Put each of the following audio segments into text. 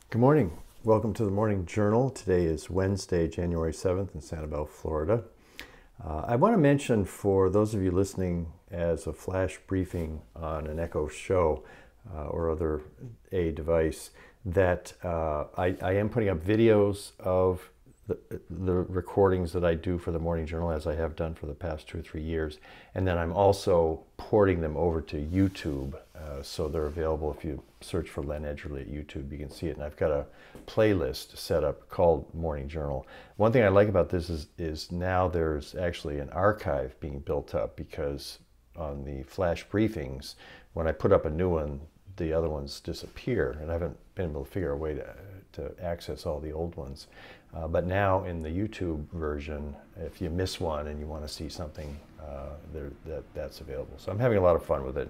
Good morning. Welcome to the Morning Journal. Today is Wednesday, January 7th in Sanibel, Florida. I want to mention for those of you listening as a flash briefing on an Echo show or other device that I am putting up videos of the recordings that I do for the Morning Journal, as I have done for the past 2 or 3 years. And then I'm also porting them over to YouTube. So they're available. If you search for Len Edgerly at YouTube, you can see it. And I've got a playlist set up called Morning Journal. One thing I like about this is now there's actually an archive being built up, because on the flash briefings, when I put up a new one, the other ones disappear. And I haven't been able to figure a way to access all the old ones. But now in the YouTube version, if you miss one and you want to see something, that's available. So I'm having a lot of fun with it.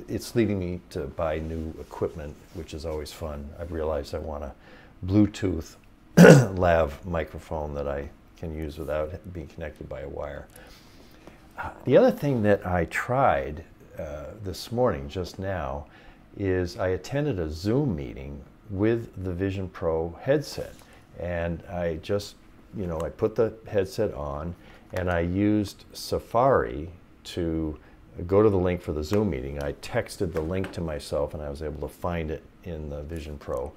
It's leading me to buy new equipment, which is always fun. I've realized I want a Bluetooth lav microphone that I can use without being connected by a wire. The other thing that I tried this morning, just now, is I attended a Zoom meeting with the Vision Pro headset. And I just, I put the headset on and I used Safari to go to the link for the Zoom meeting. I texted the link to myself and I was able to find it in the Vision Pro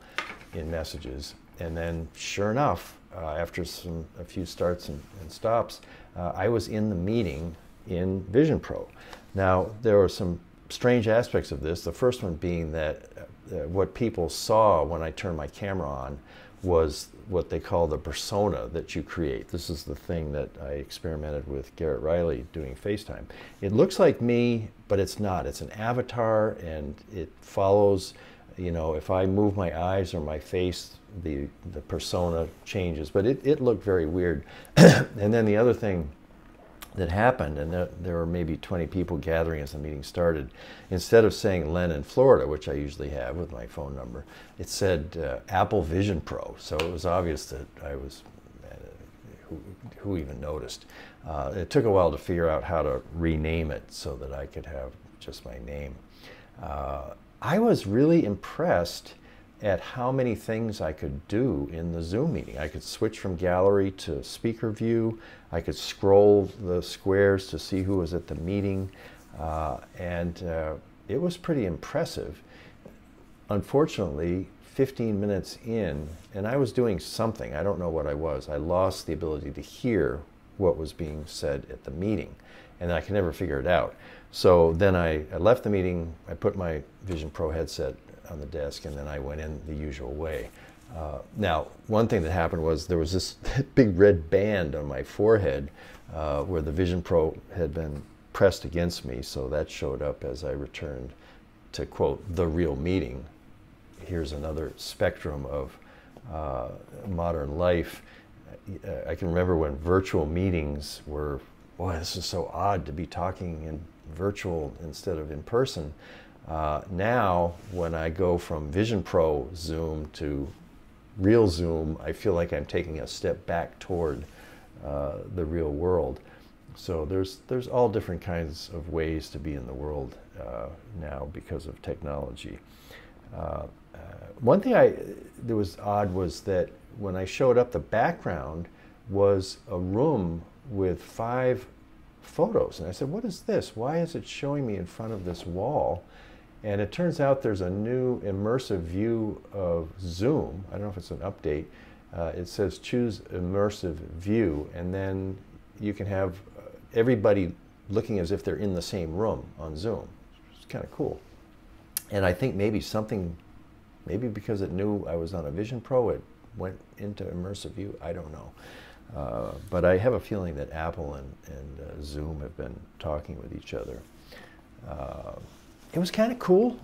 in messages. And then sure enough, after a few starts and stops, I was in the meeting in Vision Pro. Now, there were some strange aspects of this. The first one being that what people saw when I turned my camera on was what they call the persona that you create. This is the thing that I experimented with Garrett Riley doing FaceTime. It looks like me, but it's not. It's an avatar, and it follows, if I move my eyes or my face, the persona changes. But it looked very weird. And then the other thing that happened, and there were maybe 20 people gathering as the meeting started, instead of saying Len in Florida, which I usually have with my phone number, it said Apple Vision Pro. So it was obvious that I was, who even noticed? It took a while to figure out how to rename it so that I could have just my name. I was really impressed at how many things I could do in the Zoom meeting. I could switch from gallery to speaker view. I could scroll the squares to see who was at the meeting. And it was pretty impressive. Unfortunately, 15 minutes in, and I was doing something, I don't know what I was, I lost the ability to hear what was being said at the meeting. And I could never figure it out. So then I left the meeting, I put my Vision Pro headset on the desk, and then I went in the usual way. Now, one thing that happened was there was this big red band on my forehead where the Vision Pro had been pressed against me, so that showed up as I returned to, quote, the real meeting. Here's another spectrum of modern life. I can remember when virtual meetings were, boy, this is so odd to be talking in virtual instead of in person. Now, when I go from Vision Pro Zoom to real Zoom, I feel like I'm taking a step back toward the real world. So there's all different kinds of ways to be in the world now because of technology. One thing that was odd was that when I showed up, the background was a room with 5 photos. And I said, what is this? Why is it showing me in front of this wall? And it turns out there's a new immersive view of Zoom. I don't know if it's an update. It says choose immersive view, and then you can have everybody looking as if they're in the same room on Zoom. It's kind of cool. And I think maybe because it knew I was on a Vision Pro, it went into immersive view. I don't know. But I have a feeling that Apple and Zoom have been talking with each other. It was kind of cool,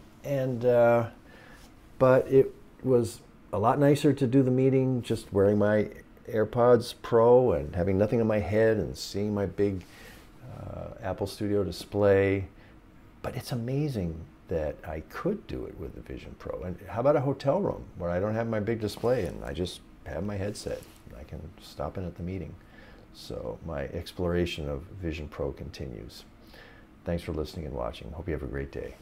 but it was a lot nicer to do the meeting just wearing my AirPods Pro and having nothing on my head and seeing my big Apple Studio display. But it's amazing that I could do it with the Vision Pro. And how about a hotel room where I don't have my big display and I just have my headset? I can stop in at the meeting. So my exploration of Vision Pro continues. Thanks for listening and watching. Hope you have a great day.